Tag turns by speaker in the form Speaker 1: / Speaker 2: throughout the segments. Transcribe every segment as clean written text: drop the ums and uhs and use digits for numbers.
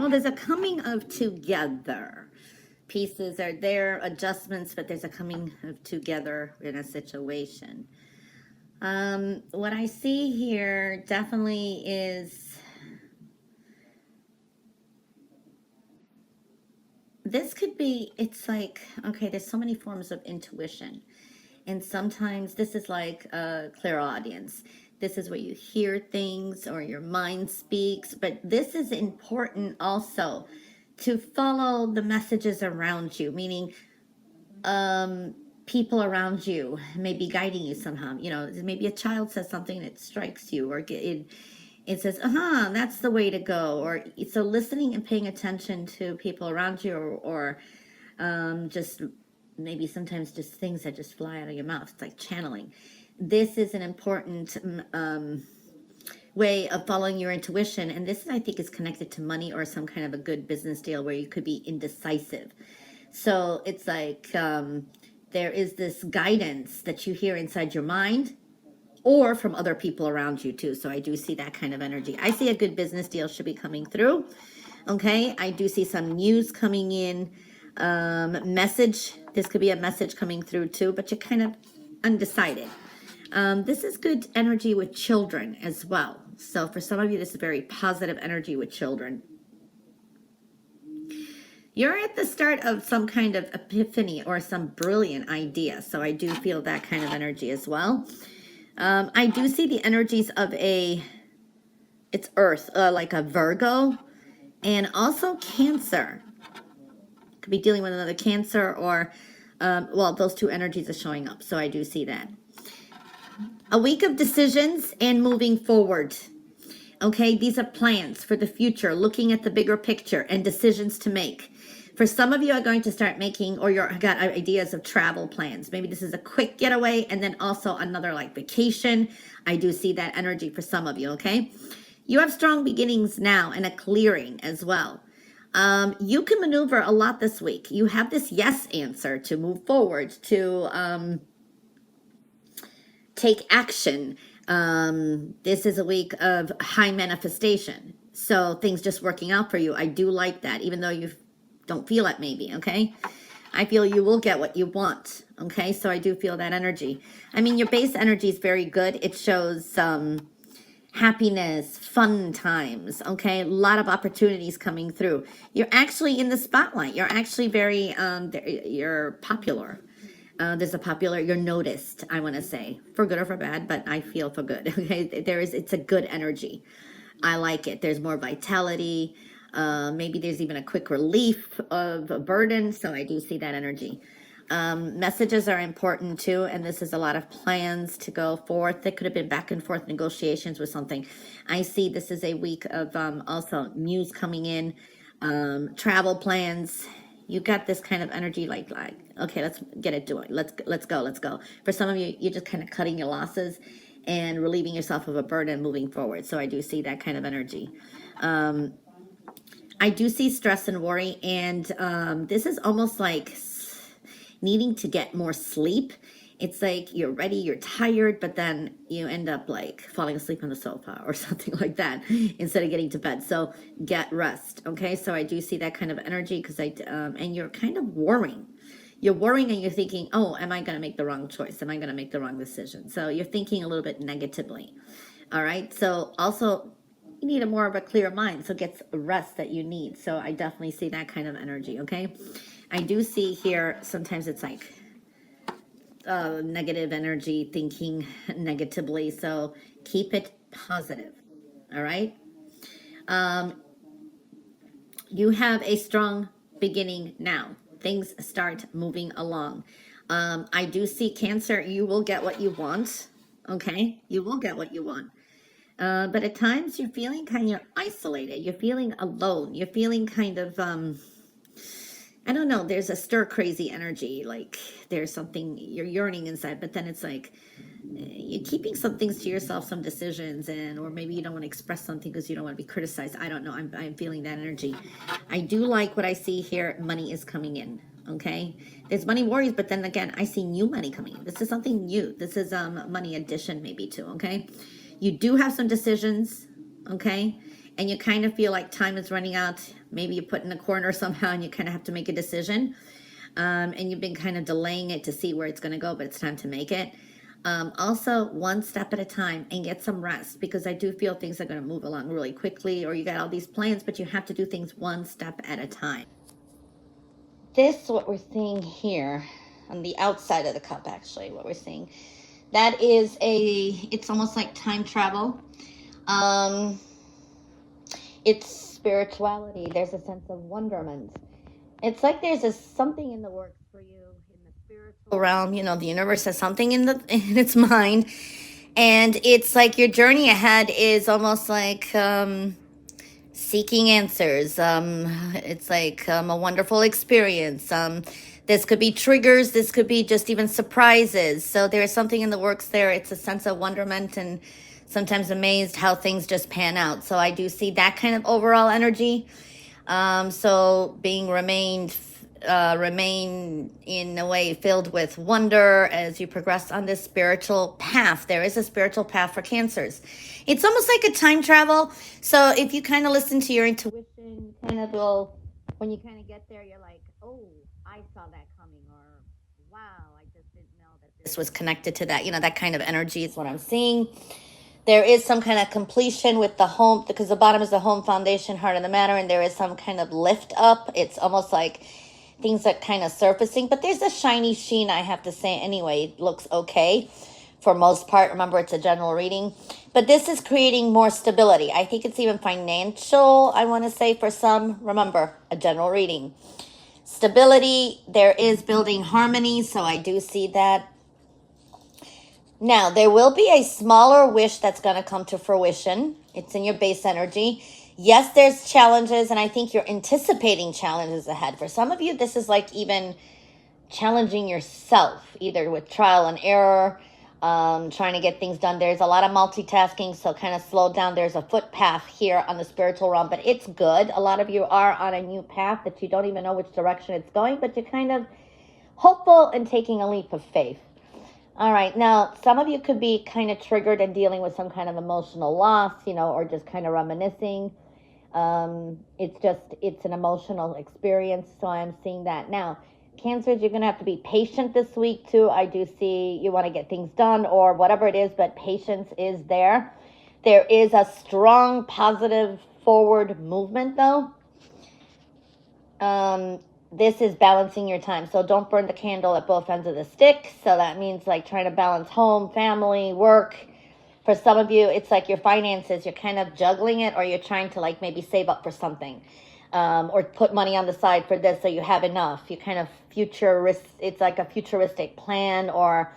Speaker 1: Well, there's a coming of together. Pieces are there, adjustments, but there's a coming of together in a situation. What I see here definitely is this could be, it's like, okay, there's so many forms of intuition. And sometimes this is like a clairaudience. This is where you hear things or your mind speaks. But this is important also to follow the messages around you, meaning people around you may be guiding you somehow. You know, maybe a child says something that strikes you, or it says, that's the way to go. Or so listening and paying attention to people around you, or just maybe sometimes just things that just fly out of your mouth. It's like channeling. This is an important way of following your intuition. And this, I think, is connected to money or some kind of a good business deal where you could be indecisive. So it's like there is this guidance that you hear inside your mind or from other people around you too. So I do see that kind of energy. I see a good business deal should be coming through. Okay, I do see some news coming in. Message, this could be a message coming through too, but you're kind of undecided. This is good energy with children as well. So for some of you, this is very positive energy with children. You're at the start of some kind of epiphany or some brilliant idea. So I do feel that kind of energy as well. I do see the energies of it's Earth, like a Virgo, and also Cancer. Could be dealing with another Cancer, or, well, those two energies are showing up. So I do see that. A week of decisions and moving forward. Okay, these are plans for the future, looking at the bigger picture and decisions to make. For some of you are going to start making, or you're got ideas of travel plans. Maybe this is a quick getaway and then also another like vacation. I do see that energy for some of you, okay? You have strong beginnings now and a clearing as well. You can maneuver a lot this week. You have this yes answer to move forward, to take action. This is a week of high manifestation. So things just working out for you. I do like that, even though you don't feel it maybe, okay? I feel you will get what you want, okay? So I do feel that energy. I mean, your base energy is very good. It shows happiness, fun times, okay? A lot of opportunities coming through. You're actually in the spotlight. You're actually very, you're popular. There's a popular, you're noticed, I want to say, for good or for bad, but I feel for good, okay? It's a good energy. I like it. There's more vitality. Maybe there's even a quick relief of a burden. So I do see that energy. Messages are important too. And this is a lot of plans to go forth. There could have been back and forth negotiations with something. I see this is a week of also news coming in, travel plans. You got this kind of energy like, okay, let's get it doing. Let's go. For some of you, you're just kind of cutting your losses and relieving yourself of a burden moving forward. So I do see that kind of energy. I do see stress and worry, and this is almost like needing to get more sleep. It's like you're ready, you're tired, but then you end up like falling asleep on the sofa or something like that instead of getting to bed. So get rest, okay? So I do see that kind of energy because and you're kind of worrying. You're worrying and you're thinking, oh, am I going to make the wrong choice? Am I going to make the wrong decision? So you're thinking a little bit negatively, all right? So also, you need a more of a clear mind, so get rest that you need. So I definitely see that kind of energy, okay? I do see here, sometimes it's like negative energy, thinking negatively, so keep it positive, all right? You have a strong beginning now. Things start moving along. I do see Cancer, you will get what you want, okay? You will get what you want. But at times you're feeling kind of isolated. You're feeling alone. You're feeling kind of, I don't know, there's a stir crazy energy. Like there's something you're yearning inside, but then it's like you're keeping some things to yourself, some decisions, or maybe you don't want to express something because you don't want to be criticized. I don't know. I'm feeling that energy. I do like what I see here. Money is coming in. Okay. There's money worries, but then again, I see new money coming in. This is something new. This is money addition maybe too. Okay. You do have some decisions, okay? and you kind of feel like time is running out. Maybe you put in a corner somehow and you kind of have to make a decision. And you've been kind of delaying it to see where it's going to go, but it's time to make it. Also, one step at a time, and get some rest, because I do feel things are going to move along really quickly, or you got all these plans, but you have to do things one step at a time. This, what we're seeing here on the outside of the cup, actually, what we're seeing, that is it's almost like time travel. It's spirituality. There's a sense of wonderment. It's like there's something in the works for you in the spiritual realm. You know, the universe has something in its mind, and it's like your journey ahead is almost like seeking answers. It's like a wonderful experience. This could be triggers. This could be just even surprises. So there's something in the works there. It's a sense of wonderment and sometimes amazed how things just pan out. So I do see that kind of overall energy. So being remain in a way filled with wonder as you progress on this spiritual path. There is a spiritual path for Cancers. It's almost like a time travel. So if you kind of listen to your intuition, kind of will, when you kind of get there, you're like, oh, I saw that coming, or wow, I just didn't know that this was connected to that. You know, that kind of energy is what I'm seeing. There is some kind of completion with the home, because the bottom is the home foundation, heart of the matter, and there is some kind of lift up. It's almost like things are kind of surfacing, but there's a shiny sheen, I have to say. Anyway, it looks okay for most part. Remember, it's a general reading, but this is creating more stability. I think it's even financial, I want to say, for some. Remember, a general reading. Stability, there is building harmony, so I do see that. Now, there will be a smaller wish that's going to come to fruition. It's in your base energy. Yes, there's challenges, and I think you're anticipating challenges ahead. For some of you, this is like even challenging yourself, either with trial and error, trying to get things done. There's a lot of multitasking, so kind of slow down. There's a footpath here on the spiritual realm, but it's good. A lot of you are on a new path that you don't even know which direction it's going, but you're kind of hopeful and taking a leap of faith. All right, now some of you could be kind of triggered and dealing with some kind of emotional loss, you know, or just kind of reminiscing. It's an emotional experience, so I'm seeing that. Now, Cancers, you're going to have to be patient this week too. I do see you want to get things done or whatever it is, but patience is there. There is a strong, positive, forward movement though. This is balancing your time. So don't burn the candle at both ends of the stick. So that means like trying to balance home, family, work. For some of you, it's like your finances. You're kind of juggling it, or you're trying to like maybe save up for something, or put money on the side for this so you have enough. You kind of it's like a futuristic plan, or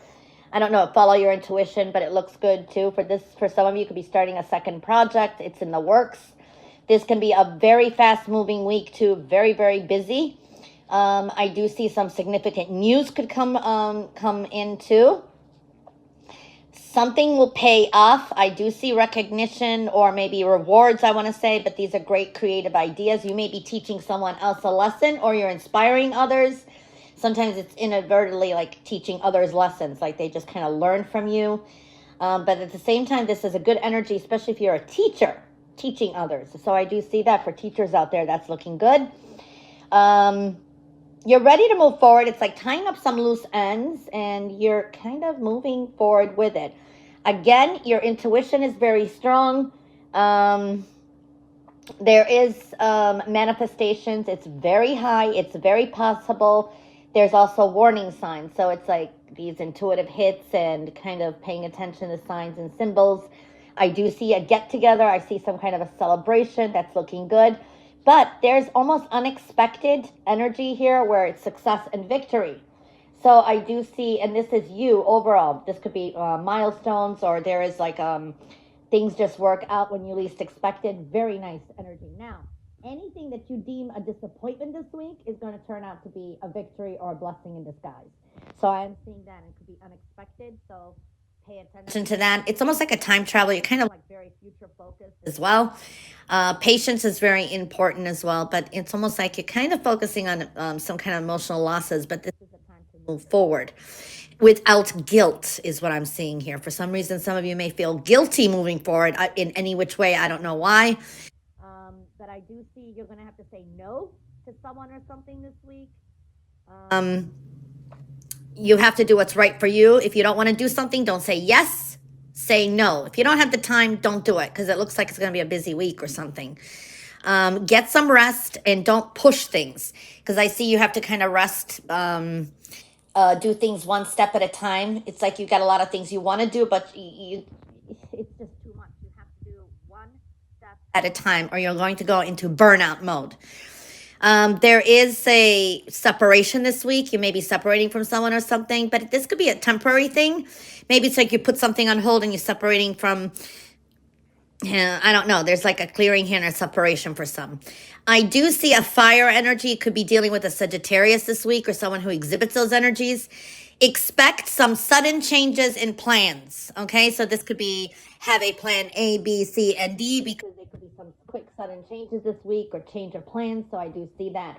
Speaker 1: I don't know, follow your intuition, but it looks good too. For some of you, could be starting a second project. It's in the works. This can be a very fast moving week too. Very, very busy. I do see some significant news could come in too. Something will pay off. I do see recognition or maybe rewards, I want to say, but these are great creative ideas. You may be teaching someone else a lesson, or you're inspiring others. Sometimes it's inadvertently like teaching others lessons, like they just kind of learn from you. But at the same time, this is a good energy, especially if you're a teacher, teaching others. So I do see that for teachers out there, that's looking good. You're ready to move forward. It's like tying up some loose ends, and you're kind of moving forward with it. Again, your intuition is very strong. There is manifestations. It's very high. It's very possible. There's also warning signs. So it's like these intuitive hits and kind of paying attention to signs and symbols. I do see a get together. I see some kind of a celebration. That's looking good. But there's almost unexpected energy here where it's success and victory. So I do see, and this is you overall. This could be milestones, or there is like things just work out when you least expected. Very nice energy. Now, anything that you deem a disappointment this week is going to turn out to be a victory or a blessing in disguise. So I'm seeing that it could be unexpected. So pay attention to that. It's almost like a time travel. You're kind of like very future focused as well. Patience is very important as well, but it's almost like you're kind of focusing on some kind of emotional losses, but this is a time to move forward without guilt is what I'm seeing here. For some reason, some of you may feel guilty moving forward in any which way. I don't know why. but I do see you're going to have to say no to someone or something this week. You have to do what's right for you. If you don't want to do something, don't say yes, say no. If you don't have the time, don't do it, because it looks like it's going to be a busy week or something. Get some rest and don't push things, because I see you have to kind of rest, do things one step at a time. It's like you got a lot of things you want to do, but it's just too much. You have to do one step at a time, or you're going to go into burnout mode. There is a separation this week. You may be separating from someone or something, but this could be a temporary thing. Maybe it's like you put something on hold and you're separating from, I don't know. There's like a clearing here and a separation for some. I do see a fire energy. It could be dealing with a Sagittarius this week or someone who exhibits those energies. Expect some sudden changes in plans. Okay, so this could be have a plan A, B, C, and D, because there could be some quick sudden changes this week or change of plans. So I do see that.